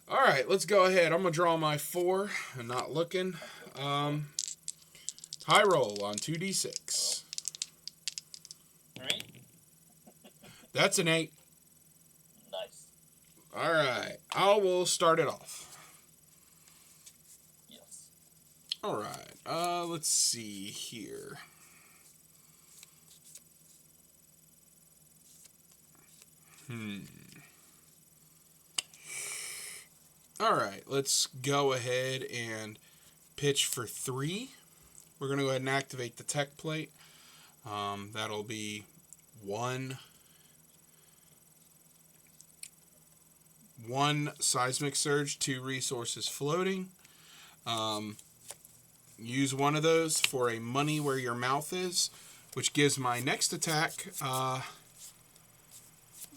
All right, let's go ahead. I'm gonna draw my 4 and not looking. High roll on 2d6. 3. That's an 8. Nice. All right, I will start it off. Yes. All right. Let's see here. All right, let's go ahead and pitch for 3. We're going to go ahead and activate the tech plate. That'll be 1 seismic surge, 2 resources floating. Use one of those for a money where your mouth is, which gives my next attack.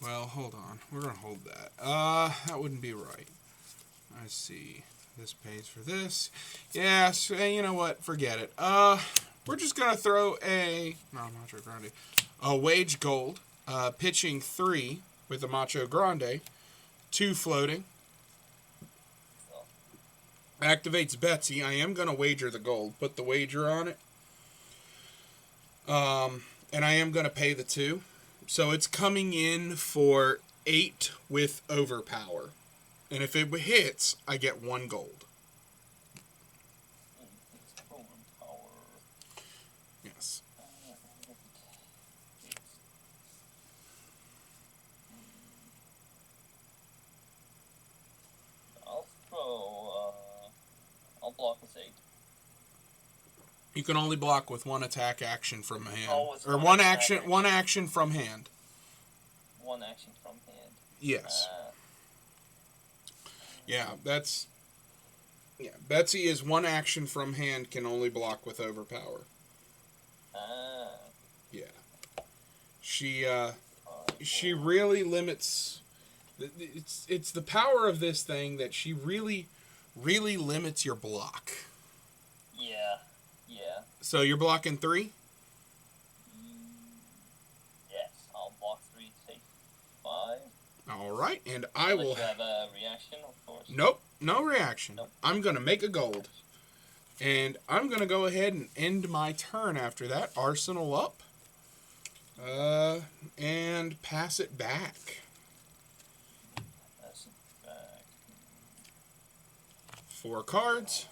Well, hold on. We're going to hold that. That wouldn't be right. I see. This pays for this. Yeah, so, you know what? Forget it. We're just going to throw a wage gold, pitching 3 with a Macho Grande, 2 floating. Activates Betsy. I am going to wager the gold. Put the wager on it. And I am going to pay the 2. So it's coming in for 8 with overpower. And if it hits, I get 1 gold. Yes. I'll block with 8. You can only block with 1 attack action from hand. Or one action from hand. 1 action from hand. Yes. Yeah, that's... Yeah, Betsy is 1 action from hand, can only block with overpower. Yeah. She really limits... It's the power of this thing that she really limits your block. Yeah. So you're blocking 3? Yes, I'll block 3, take 5. Alright, and I will... You have a reaction, of course. Nope, no reaction. Nope. I'm going to make a gold. And I'm going to go ahead and end my turn after that. Arsenal up. And pass it back. 4 cards.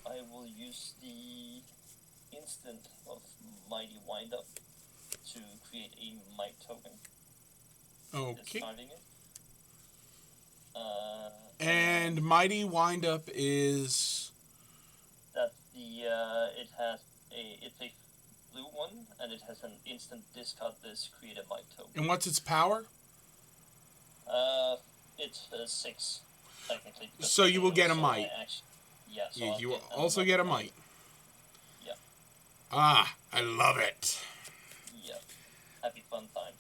I will use the instant of Mighty Wind Up to create a Might token. Okay. Starting it. And Mighty Wind Up is... That it's a blue one, and it has an instant discard this, create a Might token. And what's its power? It's 6, technically. So you will get a Might. Yeah, so you will also get a Might. Yeah. Ah, I love it. Yeah. Happy fun time.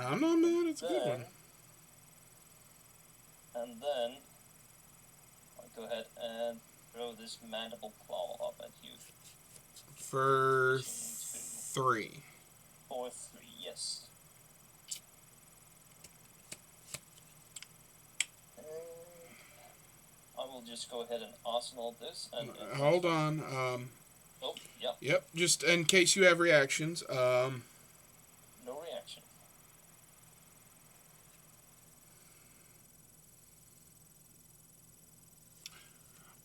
I'm not mad, it's a good one. And then I'll go ahead and throw this mandible claw up at you. For 3. For 3, yes. And I will just go ahead and arsenal this. And hold on. Oh, yeah. Yep, just in case you have reactions. No reaction.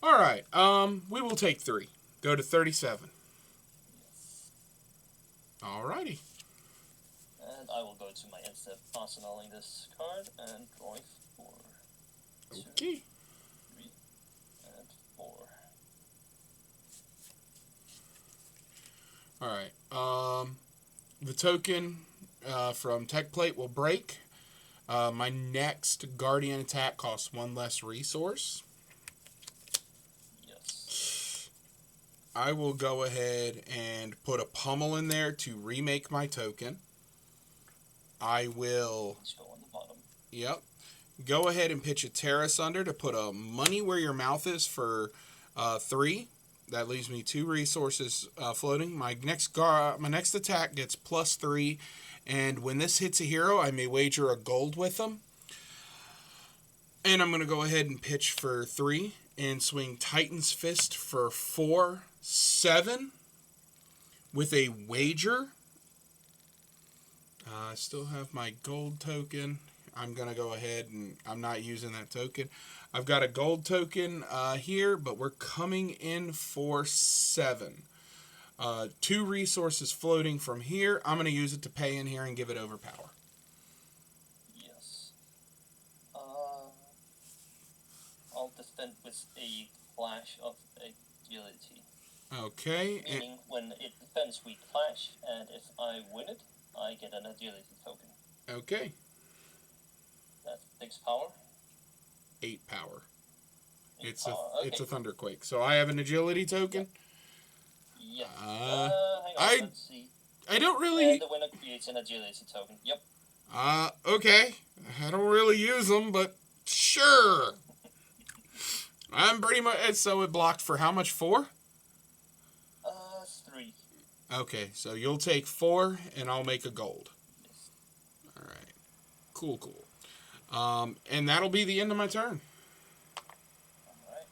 Alright, we will take 3. Go to 37. Yes. Alrighty. And I will go to my instead of arsenaling this card and drawing 4. Okay. 2, 3, and 4. Alright, the token from Tech Plate will break. My next Guardian attack costs 1 less resource. Yes. I will go ahead and put a pummel in there to remake my token. I will... Let's go on the bottom. Yep. Go ahead and pitch a Terra Sunder to put a money where your mouth is for 3. That leaves me 2 resources floating. My next attack gets +3, and when this hits a hero, I may wager a gold with them. And I'm going to go ahead and pitch for 3 and swing Titan's Fist for 4, 7 with a wager. I still have my gold token. I'm going to go ahead and I'm not using that token. I've got a gold token here, but we're coming in for 7. 2 resources floating from here. I'm going to use it to pay in here and give it overpower. Yes. I'll defend with a Clash of Agility. Okay. Meaning when it defends, we clash, and if I win it, I get an agility token. Okay. That's 6 power. 8 power. 8 It's power. it's a thunderquake. So I have an agility token. Yeah. Uh, hang on, let's see. I don't really. The winner creates an agility token. Yep. Okay. I don't really use them, but sure. I'm pretty much. So it blocked for how much? 4? 3. Okay, so you'll take 4, and I'll make a gold. Yes. All right. Cool. And that'll be the end of my turn. Alright.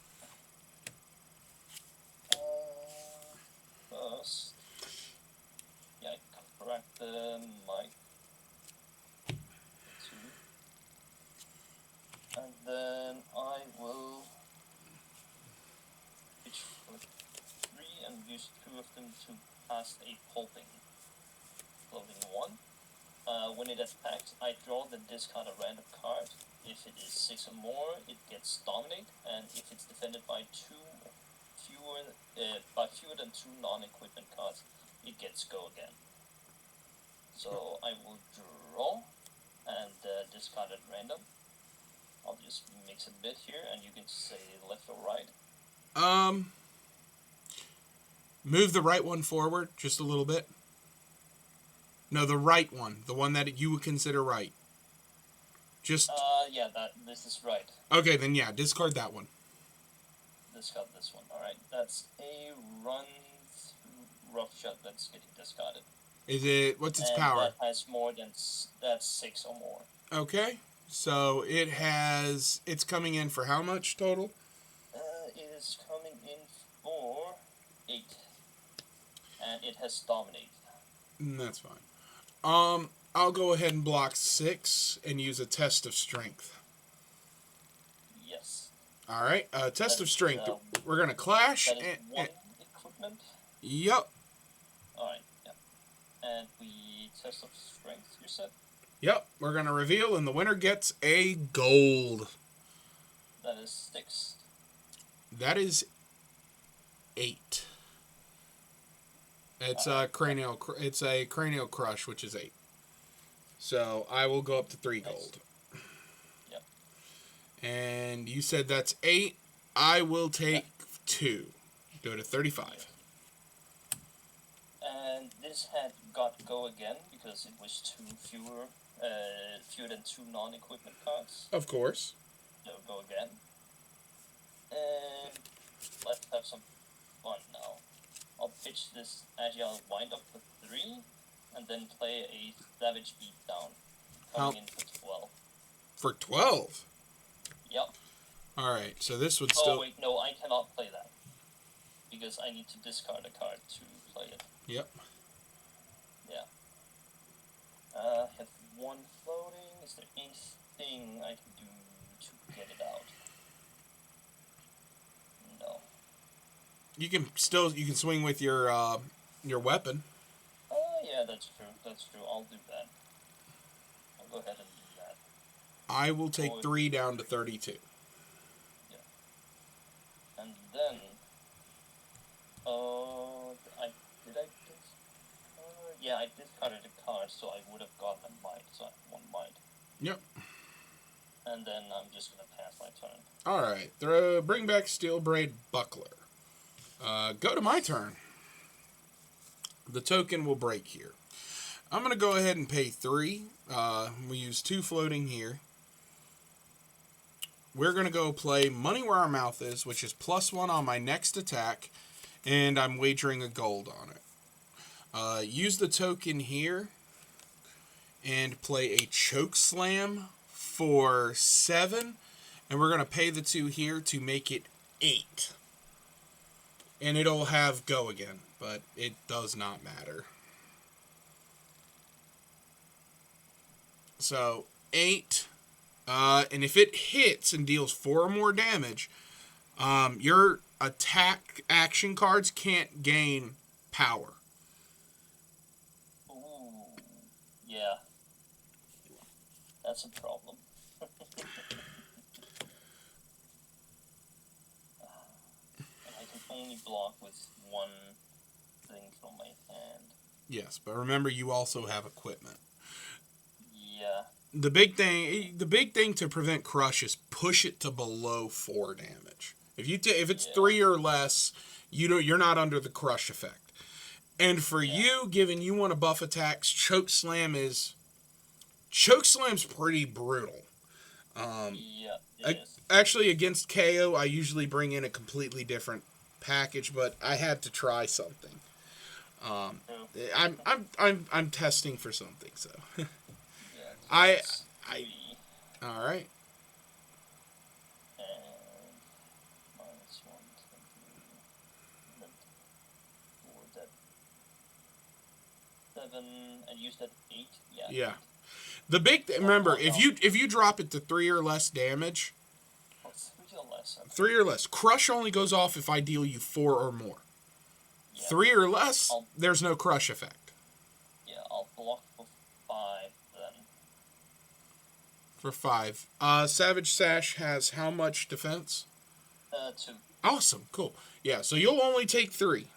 First, yeah, I correct the mic. 2. And then I will pitch for 3 and use 2 of them to cast a pulping. Floating 1. When it attacks, I draw the discard a random card. If it is 6 or more, it gets dominate, and if it's defended by fewer than 2 non-equipment cards, it gets go again. So I will draw and discard at random. I'll just mix a bit here, and you can say left or right. Move the right one forward just a little bit. No, the right one. The one that you would consider right. Just... yeah, this is right. Okay, then yeah, discard that one. Discard this one, alright. That's a run through rough shot that's getting discarded. What's its power? That has more than, that's 6 or more. Okay, so it's coming in for how much total? It is coming in for 8. And it has dominated. That's fine. I'll go ahead and block 6 and use a test of strength. Yes. All right. Test of strength. We're gonna clash. That is 1 equipment. Yep. All right. Yeah. And we test of strength. You said. Yep. We're gonna reveal, and the winner gets a gold. That is 6. That is 8. It's a cranial. It's a cranial crush, which is 8. So I will go up to 3 gold. Yep. And you said that's 8. I will take 2. Go to 35. And this had got go again because it was 2 fewer than 2 non-equipment cards. Of course. So go again. And let's have some fun now. I'll pitch this agile wind up for 3, and then play a savage beat down, coming in for 12. For 12? Yep. Alright, so this would Oh still... wait, no, I cannot play that. Because I need to discard a card to play it. Yep. Yeah. Have 1 floating. Is there anything I can do to get it out? No. You can swing with your weapon. Oh, yeah, that's true. I'll do that. I'll go ahead and do that. I will take 3 down to 32. Yeah. And then, yeah, I discarded a card, so I would have gotten a might, so I have 1 might. Yep. And then I'm just gonna pass my turn. Alright, bring back Steel Braid Buckler. Go to my turn. The token will break here. I'm going to go ahead and pay 3. We use 2 floating here. We're going to go play Money Where Our Mouth Is, which is +1 on my next attack. and I'm wagering a gold on it. Use the token here and play a choke slam for 7, and we're going to pay the 2 here to make it 8. And it'll have go again, but it does not matter. So 8, and if it hits and deals 4 or more damage, your attack action cards can't gain power. Ooh, yeah, that's a problem. I can only block with one thing from my hand. Yes, but remember you also have equipment. Yeah. The big thing to prevent crush is push it to below 4 damage. If it's 3 or less, you're not under the crush effect. And for you, given you want to buff attacks, Choke Slam's pretty brutal. Actually, against Kayo, I usually bring in a completely different package, but I had to try something. I'm testing for something, so. I all right. And minus 120. That 7 and use that 8. Yeah. The big remember if you drop it to 3 or less damage. 3 or less. Okay. 3 or less. Crush only goes off if I deal you 4 or more. Yeah. 3 or less, there's no crush effect. Yeah, I'll block for 5 then. For 5. Savage Sash has how much defense? 2. Awesome, cool. Yeah, so you'll only take 3.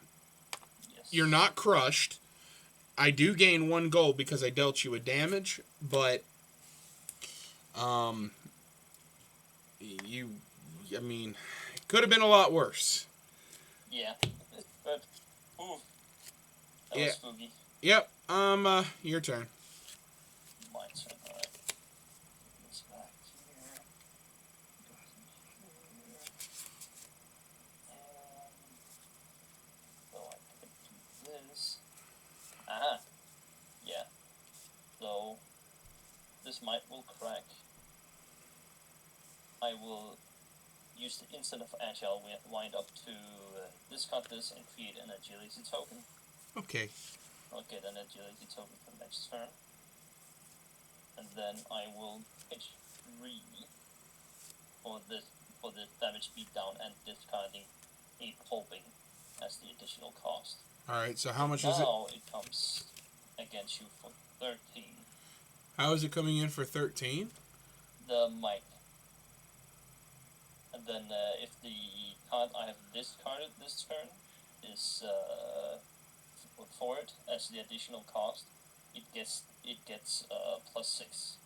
Yes. You're not crushed. I do gain 1 gold because I dealt you a damage, but I mean, it could have been a lot worse. Yeah, but ooh, that was spooky. Yep. Your turn. My turn. All right. This back here. And so I could do this. Yeah. So this will crack. I will use the instant of agile wind up to discard this and create an agility token. Okay. I'll get an agility token for next turn. And then I will pitch 3 for the damage beatdown and discarding a pulping as the additional cost. Alright, so how much is it? Now it comes against you for 13. How is it coming in for 13? The might. And then if the card I have discarded this turn is for it as the additional cost, it gets plus 6.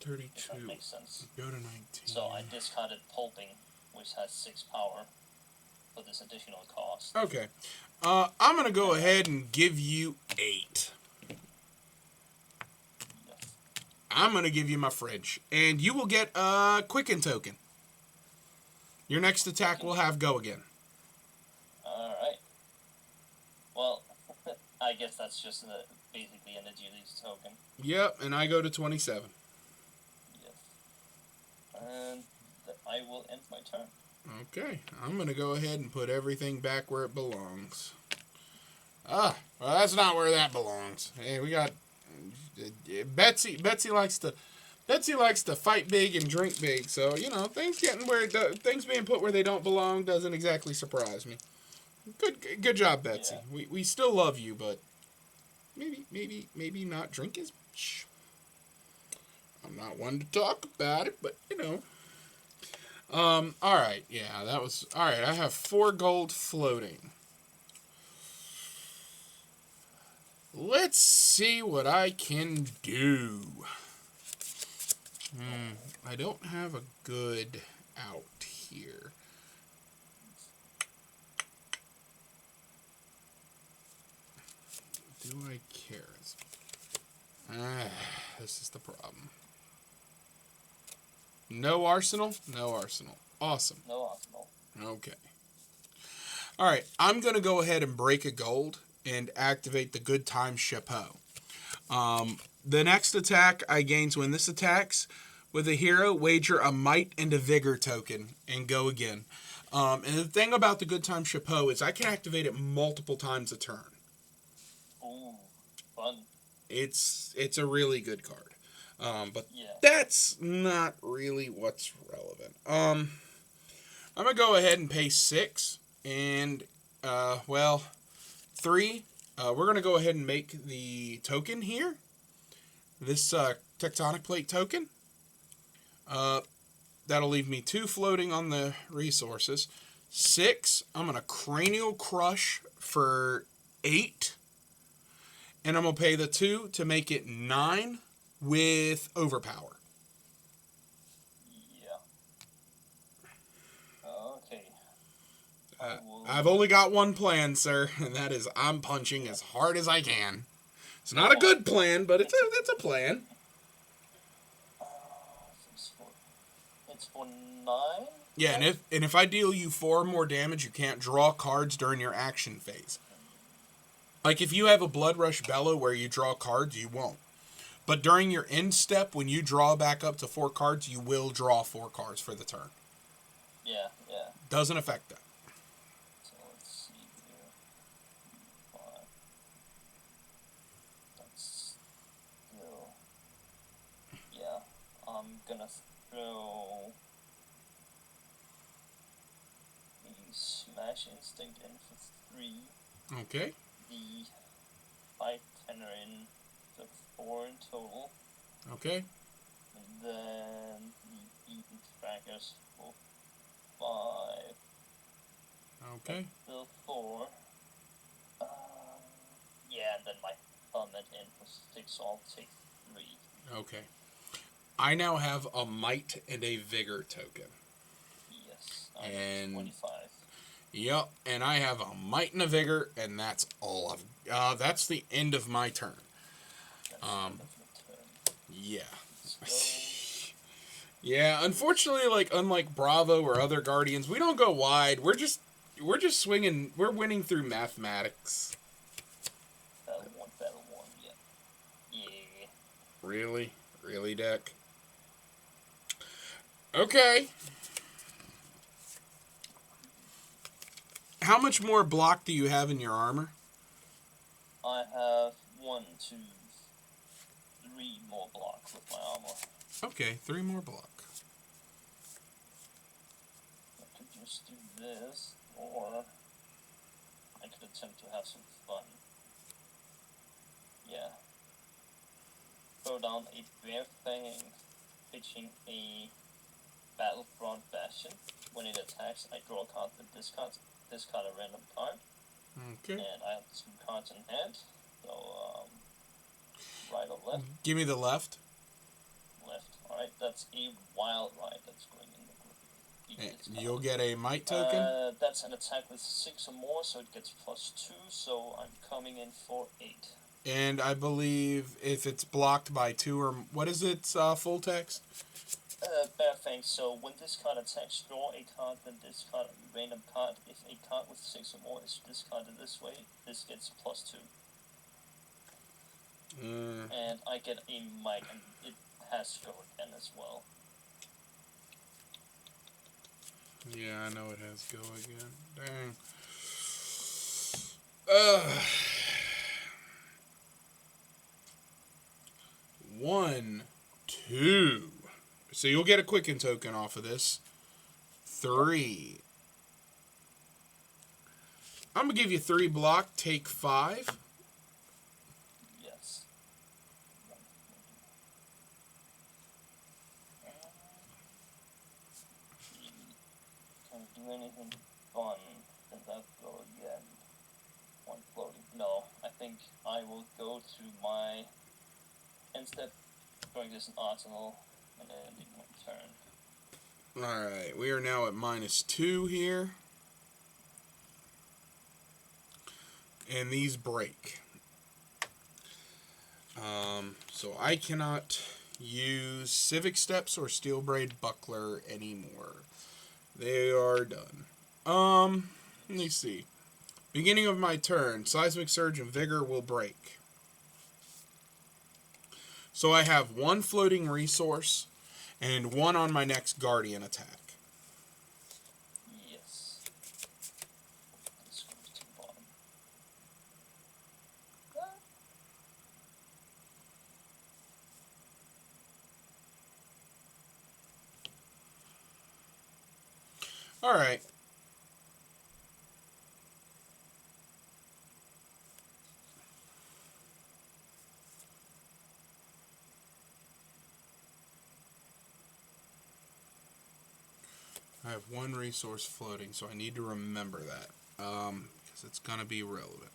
32. If that makes sense. Go to 19. So I discarded pulping, which has 6 power for this additional cost. Okay. I'm gonna go ahead and give you 8. I'm going to give you my fridge. And you will get a Quicken token. Your next attack will have go again. Alright. Well, I guess that's just basically an agility token. Yep, and I go to 27. Yes. And I will end my turn. Okay. I'm going to go ahead and put everything back where it belongs. Well, that's not where that belongs. Hey, we got... Betsy likes to fight big and drink big, so things being put where they don't belong doesn't exactly surprise me. Good job, Betsy. Yeah. We still love you, but maybe not drink as much. I'm not one to talk about it, but all right, yeah, that was all right. I have 4 gold floating. Let's see what I can do. I don't have a good out here. Do I care? This is the problem. No arsenal? No arsenal. Awesome. No arsenal. Okay. All right. I'm going to go ahead and break a gold and activate the Good Time Chapeau. The next attack I gain when this attacks with a hero, wager a might and a vigor token and go again. And the thing about the Good Time Chapeau is I can activate it multiple times a turn. Ooh, fun. It's a really good card. But Yeah. that's not really what's relevant. I'm going to go ahead and pay 6 and, 3. We're going to go ahead and make the token here. This tectonic plate token. That'll leave me 2 floating on the resources. 6, I'm going to cranial crush for 8. And I'm going to pay the 2 to make it 9 with overpower. Yeah. Okay. I've only got one plan, sir, and that is I'm punching as hard as I can. It's not a good plan, but it's a plan. It's for 9? Yeah, and if I deal you 4 more damage, you can't draw cards during your action phase. Like if you have a Blood Rush Bellow where you draw cards, you won't. But during your end step, when you draw back up to 4 cards, you will draw 4 cards for the turn. Yeah. Doesn't affect that. So let's see here. 5. That's still. Yeah. I'm gonna throw the Smash Instinct in for 3. Okay. The 5 tenor in, so 4 in total. Okay. And then the Eaton Trackers for 5. Okay. Still 4. Yeah, and then my thumb in for 6, so I'll take 3. Okay. I now have a Might and a Vigor token. Yes, And 25. Yep, and I have a Might and a Vigor, and that's all of. That's the end of my turn. That's the end of the turn. Yeah. Let's Yeah, unfortunately, like unlike Bravo or other Guardians, we don't go wide. We're just swinging. We're winning through mathematics. Battle 1, yeah. Yeah. Really, deck. Okay. How much more block do you have in your armor? I have 1, 2, 3 more blocks with my armor. Okay, 3 more block. I could just do this, or I could attempt to have some fun. Yeah. Throw down a Bear Fang, pitching a Battlefront Bastion. When it attacks, I draw a card that discards a random card. Okay. And I have some cards in hand. So, right or left? Give me the left. Left. Alright, that's a Wild Ride that's going in the group. And you'll get a Might token. That's an attack with 6 or more, so it gets +2. So I'm coming in for 8. And I believe if it's blocked by 2 or what is its full text? Bear Fang. So when this card attacks, draw a card, then discard a random card. If a card with 6 or more is discarded this way, this gets +2. And I get a Might, and it has to go again as well. Yeah, I know it has go again. Dang. 1, 2. So you'll get a Quicken token off of this. 3. I'm going to give you 3 block, take 5. Yes. Can I do anything fun? Does that go again? One floating. No, I think I will go to my end step, going this an arsenal, and then ending my turn. Alright, we are now at -2 here. And these break. So I cannot use Civic Steps or Steel Braid Buckler anymore. They are done. Let me see. Beginning of my turn, Seismic Surge and Vigor will break. So I have one floating resource and one on my next Guardian attack. Yes. This goes to the bottom. Alright. I have one resource floating, so I need to remember that. Because it's going to be relevant.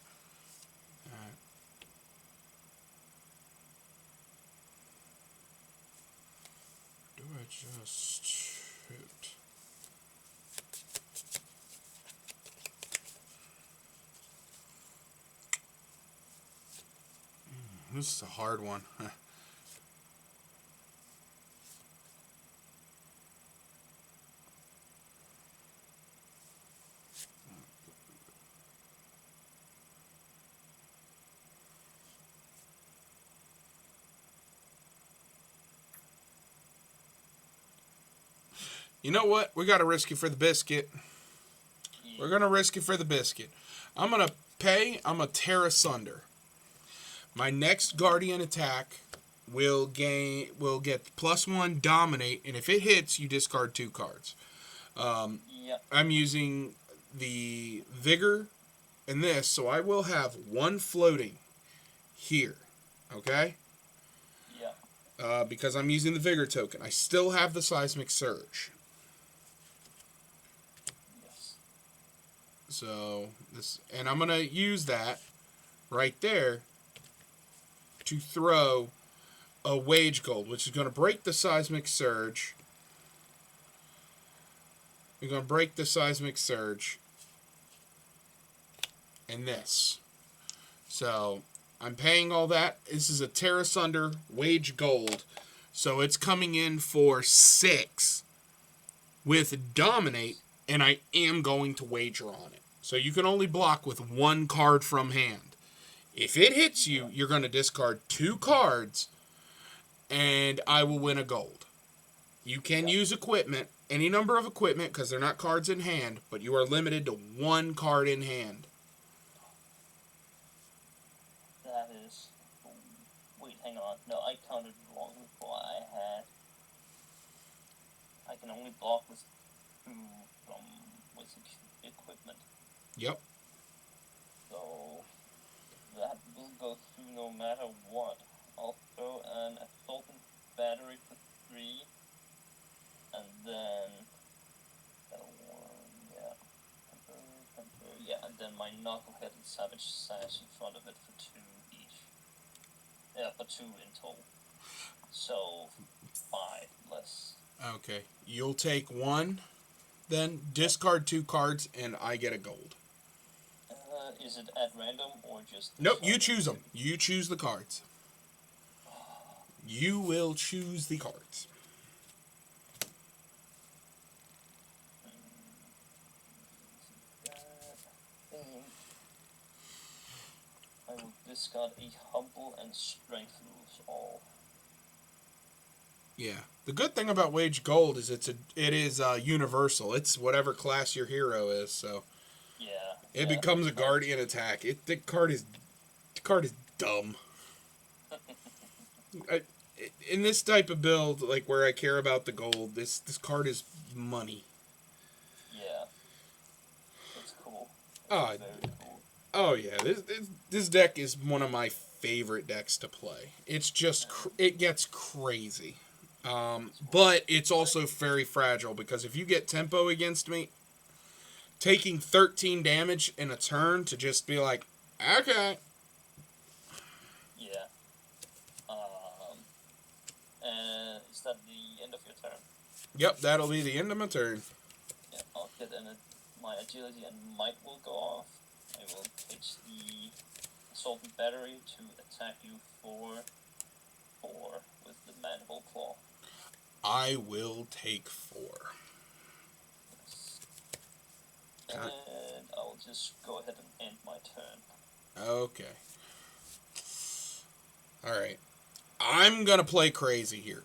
Do I just shoot? This is a hard one. You know what? We got to risk it for the biscuit. We're going to risk it for the biscuit. I'm going to pay. I'm going to tear asunder. My next Guardian attack will get +1 dominate, and if it hits, you discard 2 cards. I'm using the Vigor and this, so I will have one floating here. Okay? Yeah. Because I'm using the Vigor token. I still have the Seismic Surge. Yes. So, and I'm going to use that right there to throw a Wage Gold, which is going to break the Seismic Surge. We're going to break the Seismic Surge. And this. So, I'm paying all that. This is a Tear Asunder Wage Gold. So, it's coming in for 6 with Dominate, and I am going to wager on it. So, you can only block with 1 card from hand. If it hits you, you're going to discard 2 cards, and I will win a gold. You can use equipment, any number of equipment, because they're not cards in hand, but you are limited to 1 card in hand. That is... Wait, hang on. No, I counted wrong before. I can only block with 2 with equipment. Yep. So that will go through no matter what. I'll throw an assault battery for 3, and then and then my knucklehead and savage sash in front of it for 2 each. Yeah, for 2 in total. So 5 less. Okay. You'll take 1, then discard 2 cards, and I get a gold. Is it at random or just... Nope, you choose them. You choose the cards. You will choose the cards. I will discard a humble and strength rules all. Yeah. The good thing about Wage Gold is it is universal. It's whatever class your hero is, so Yeah. it becomes a Guardian attack. The card is dumb. In this type of build, like where I care about the gold, this card is money. Yeah. It's cool. Very cool. Oh yeah, this deck is one of my favorite decks to play. It's just it gets crazy. But it's also very fragile because if you get tempo against me, taking 13 damage in a turn to just be like, okay. Yeah. And is that the end of your turn? Yep, that'll be the end of my turn. Yeah, I'll get my agility and might will go off. I will pitch the assault battery to attack you for 4 with the mandible claw. I will take 4. Yes. And I'll just go ahead and end my turn. Okay. Alright. I'm gonna play crazy here.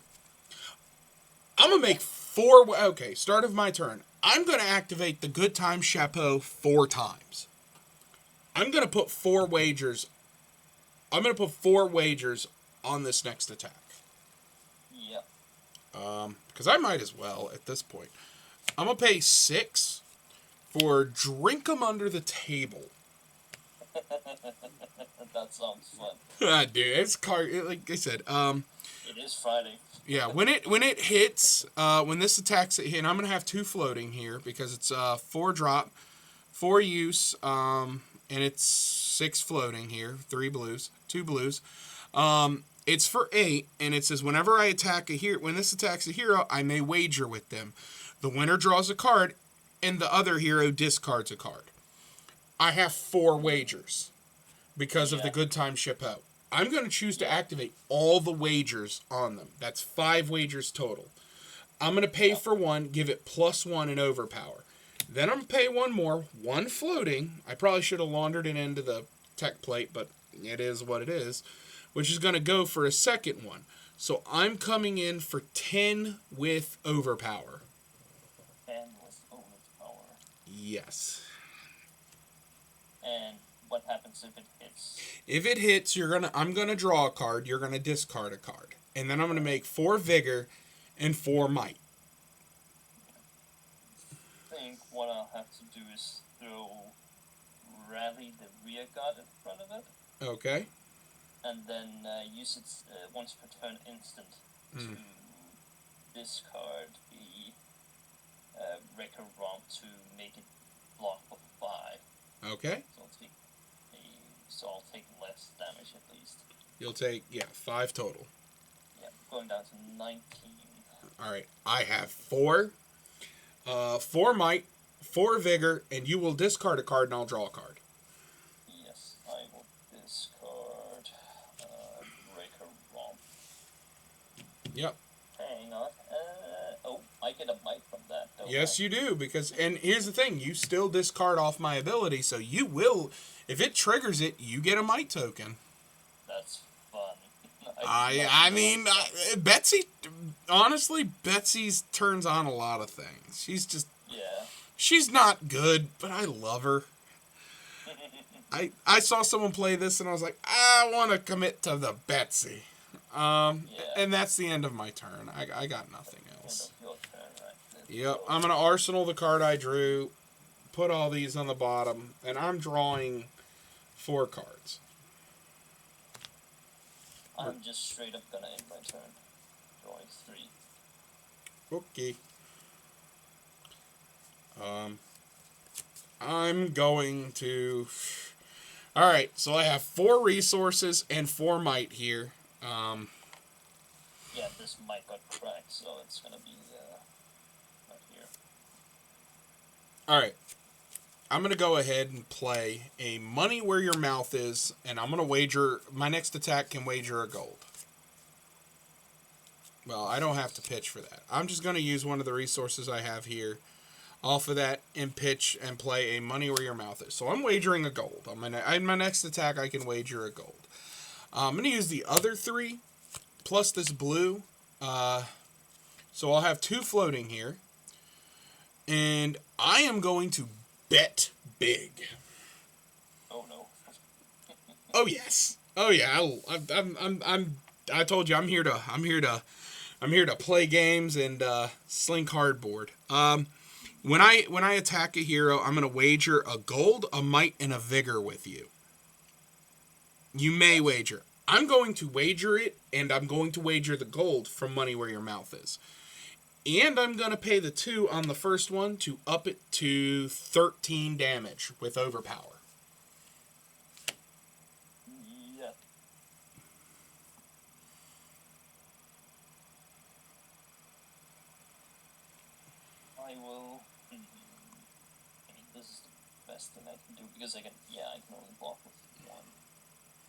I'm gonna make 4... Okay, start of my turn. I'm gonna activate the Good Time Chapeau 4 times. I'm gonna put 4 wagers... I'm gonna put 4 wagers on this next attack. Yep. Because I might as well at this point. I'm gonna pay 6 for Drink 'em Under the Table. That sounds fun. Dude, it's like I said. It is Friday. Yeah, when it hits, when this attacks it, and I'm gonna have 2 floating here because it's 4 drop, 4 use, and it's 6 floating here, 3 blues, 2 blues. It's for 8, and it says whenever I attack a hero, when this attacks a hero, I may wager with them. The winner draws a card, and the other hero discards a card. I have 4 wagers because of the Good Time Chapeau. I'm going to choose to activate all the wagers on them. That's 5 wagers total. I'm going to pay for 1, give it +1 in overpower. Then I'm going to pay 1 more, 1 floating. I probably should have laundered it into the tech plate, but it is what it is. Which is going to go for a second one. So I'm coming in for 10 with overpower. 10 with overpower. Yes. And what happens if it hits? If it hits, I'm gonna draw a card. You're gonna discard a card, and then I'm gonna make 4 vigor and 4 might. I think what I'll have to do is throw rally the rear guard in front of it. Okay. And then use its once per turn instant to discard the Wrecker Romp to make it block for 5. Okay. So I'll take less damage at least. You'll take 5 total. Yeah, going down to 19. All right. I have 4 might, 4 vigor, and you will discard a card, and I'll draw a card. Yes, I will discard Wrecker Romp. Yep. Hang on. I get a might from that, don't Yes, I? you do, and here's the thing, you still discard off my ability, so you will, if it triggers it, you get a might token. That's fun. I mean, Betsy, honestly, Betsy's turns on a lot of things. She's just, she's not good, but I love her. I saw someone play this, and I was like, I want to commit to the Betsy. And that's the end of my turn. I got nothing else. Yep, I'm going to arsenal the card I drew, put all these on the bottom, and I'm drawing 4 cards. I'm just straight up going to end my turn. Drawing 3. Okay. I'm going to... Alright, so I have 4 resources and 4 might here. Yeah, this might got cracked, so it's going to be right here. Alright. I'm going to go ahead and play a money where your mouth is, and I'm going to wager... My next attack can wager a gold. Well, I don't have to pitch for that. I'm just going to use one of the resources I have here off of that and pitch and play a money where your mouth is. So I'm wagering a gold. In my next attack, I can wager a gold. I'm going to use the other 3 plus this blue. So I'll have 2 floating here. And I am going to bet big. Oh no. Oh yes. Oh yeah. I told you I'm here to play games and sling cardboard. When I attack a hero, I'm going to wager a gold, a might, and a vigor with you. You may wager. I'm going to wager it, and I'm going to wager the gold from money where your mouth is. And I'm going to pay the 2 on the first one to up it to 13 damage with overpower. Yeah. I will... this is the best thing I can do, because I can only block with 1.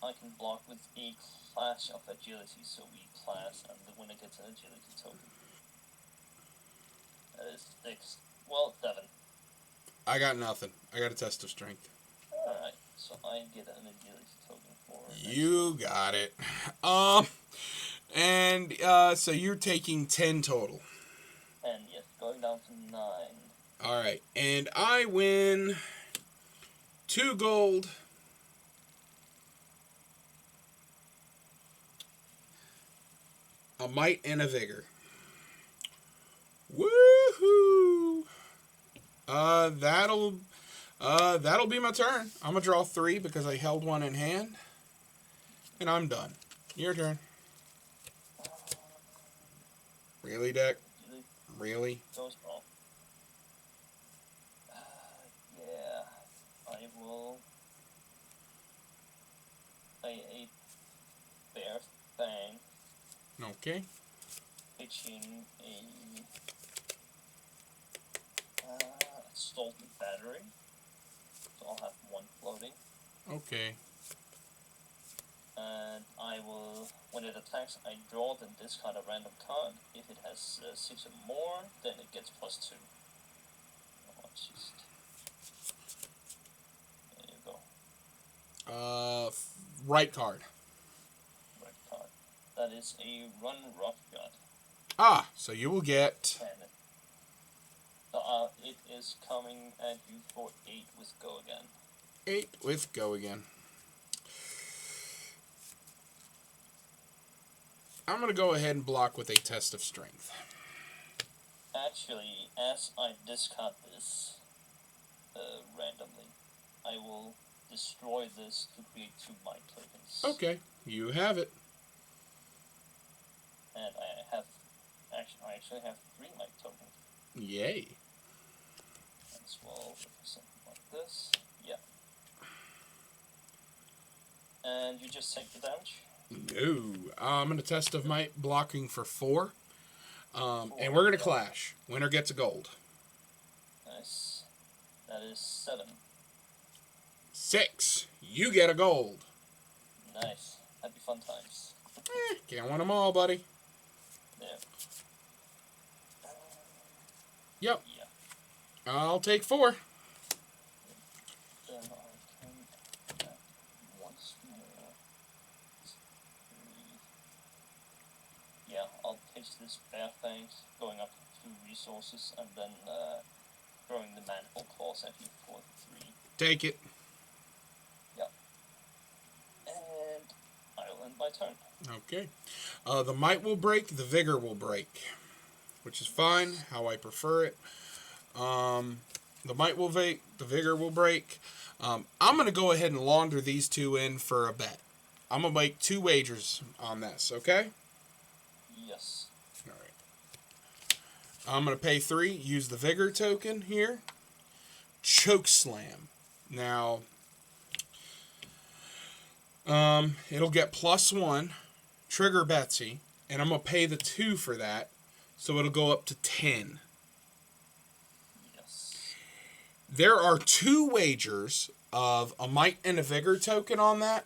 I can block with a clash of agility, so we clash, and the winner gets an agility token. That is 6. Well, 7. I got nothing. I got a test of strength. Alright, so I get an agility token for... You got it. So you're taking 10 total. And yes, going down to 9. All right, and I win 2 gold. A might and a vigor. Woohoo! That'll be my turn. I'm gonna draw 3 because I held 1 in hand, and I'm done. Your turn. Really, Deck? Really? Goes wrong. Yeah, I will play a bear fang, Okay. pitching a salted battery. So I'll have 1 floating. Okay. And I will, when it attacks, I draw and discard a random card. If it has 6 or more, then it gets +2. Oh, just... There you go. Right card. Red card. That is a run rough gut. Ah, so you will get... And it is coming at you for 8 with go again. 8 with go again. I'm going to go ahead and block with a test of strength. Actually, as I discard this randomly, I will destroy this to create 2 might tokens. Okay, you have it. And I actually have 3 might tokens. Yay. As well, something like this. Yeah. And you just take the damage? No. I'm going to test of might blocking for 4. And we're going to clash. Winner gets a gold. Nice. That is 7. 6. You get a gold. Nice. Happy fun times. Can't win them all, buddy. Yeah. Yep. Yeah. I'll take 4. Then I can add once more. 3. Yeah, I'll pitch this bear thing, going up 2 resources, and then throwing the mandible claws at you for 3. Take it. Yep. And I'll end my turn. Okay. The might will break, the vigor will break, which is fine, how I prefer it. The might will break, the vigor will break. I'm going to go ahead and launder these 2 in for a bet. I'm going to make 2 wagers on this, okay? Yes. All right. I'm going to pay 3, use the vigor token here. Choke slam. Now, it'll get +1, trigger Betsy, and I'm going to pay the 2 for that, so it'll go up to 10. Yes. There are 2 wagers of a might and a vigor token on that.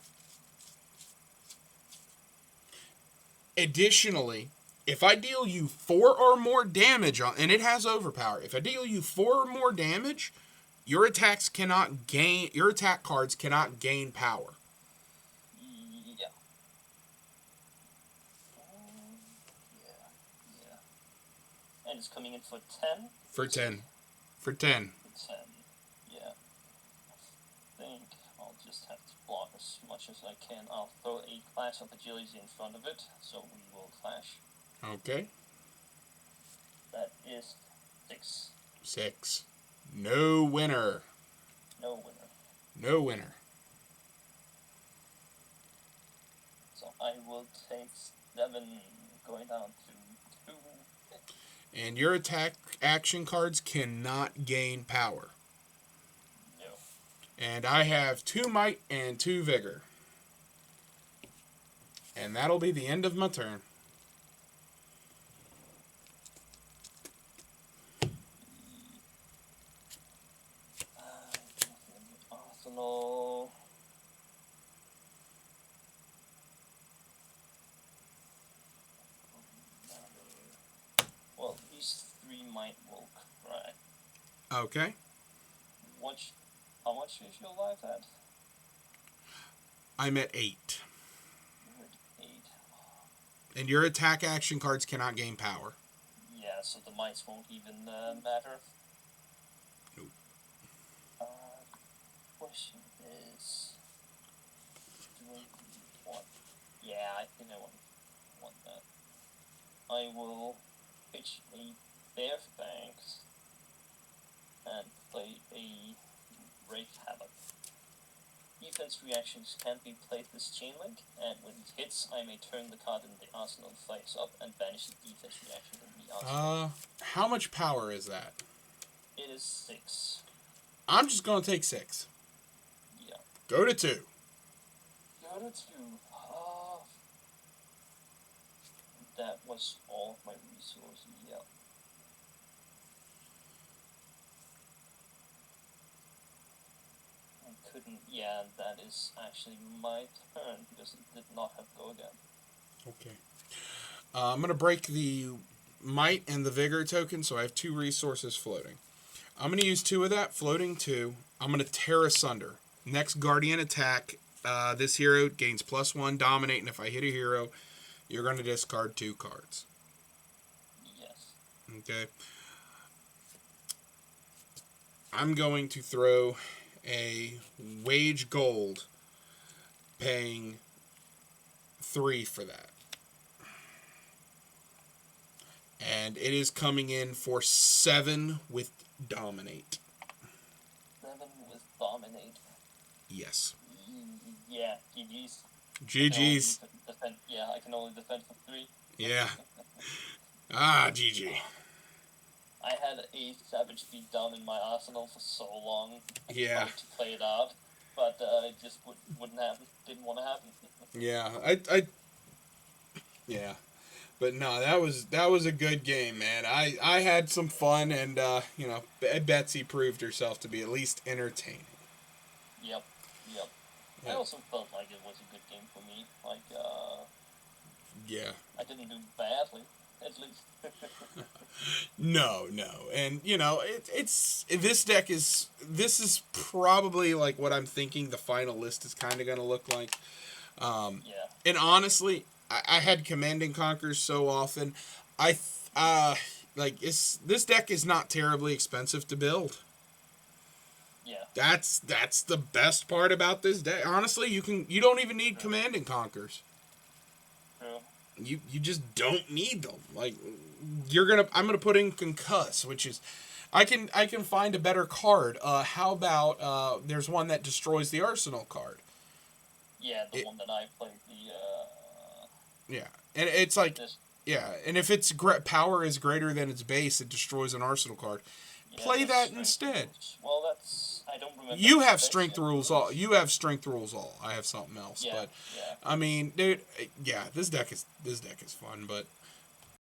Additionally, if I deal you 4 or more damage on, and it has overpower, if I deal you 4 or more damage, your attack cards cannot gain power. Yeah. Yeah. And it's coming in for 10? For 10. For 10. For 10. Yeah. I think I'll just have to block as much as I can. I'll throw a clash of agility in front of it, so we will clash. Okay. That is 6. 6. No winner. No winner. No winner. So I will take 7, going down to 2. And your attack action cards cannot gain power. No. And I have 2 might and 2 vigor. And that'll be the end of my turn. Arsenal. Well, these 3 might will crack. Okay. How much is your life at? I'm at 8. You're at 8. And your attack action cards cannot gain power. Yeah, so the mites won't even matter. Nope. Question is, do I want? Yeah, I think I want that. I will pitch a Bear Banks and play a Wraith Havoc. Defense reactions can be played with Chain Link, and when it hits, I may turn the card in the arsenal flags up and banish the defense reaction in the arsenal. How much power is that? It is 6. I'm just gonna take 6. Yeah. Go to 2. Go to 2. That was all of my resources. Yeah. I couldn't. Yeah, that is actually my turn because it did not have go again. Okay. I'm gonna break the might and the vigor token, so I have 2 resources floating. I'm gonna use 2 of that, floating 2. I'm gonna tear asunder. Next guardian attack. This hero gains +1 dominate, and if I hit a hero, you're gonna discard 2 cards. Yes. Okay. I'm going to throw a wage gold, paying 3 for that. And it is coming in for 7 with dominate. 7 with dominate. Yes. Yeah, GG's. GG's. I can only defend for 3. Yeah. GG. I had a Savage Beat down in my arsenal for so long. I Yeah. tried to play it out, but it just wouldn't happen. Didn't want to happen. Yeah. Yeah. But no, that was a good game, man. I had some fun, and Betsy proved herself to be at least entertaining. Yep. I also felt like it was a good game for me. Like, Yeah. I didn't do badly, at least. No, and it's this is probably like what I'm thinking the final list is kind of gonna look like. Yeah. And honestly, I had Command and Conquer so often, this deck is not terribly expensive to build. Yeah. That's the best part about this deck. Honestly, you don't even need Command and Conquers. True. You just don't need them. Like I'm gonna put in Concuss, which is I can find a better card. How about there's one that destroys the arsenal card. Yeah, the one that I played, Yeah, and it's like and if its power is greater than its base, it destroys an arsenal card. Yeah, Play that instead. Rules. Well, I don't remember. You have strength rules all. You have strength rules all. I have something else, yeah, but yeah. I mean, dude, this deck is fun, but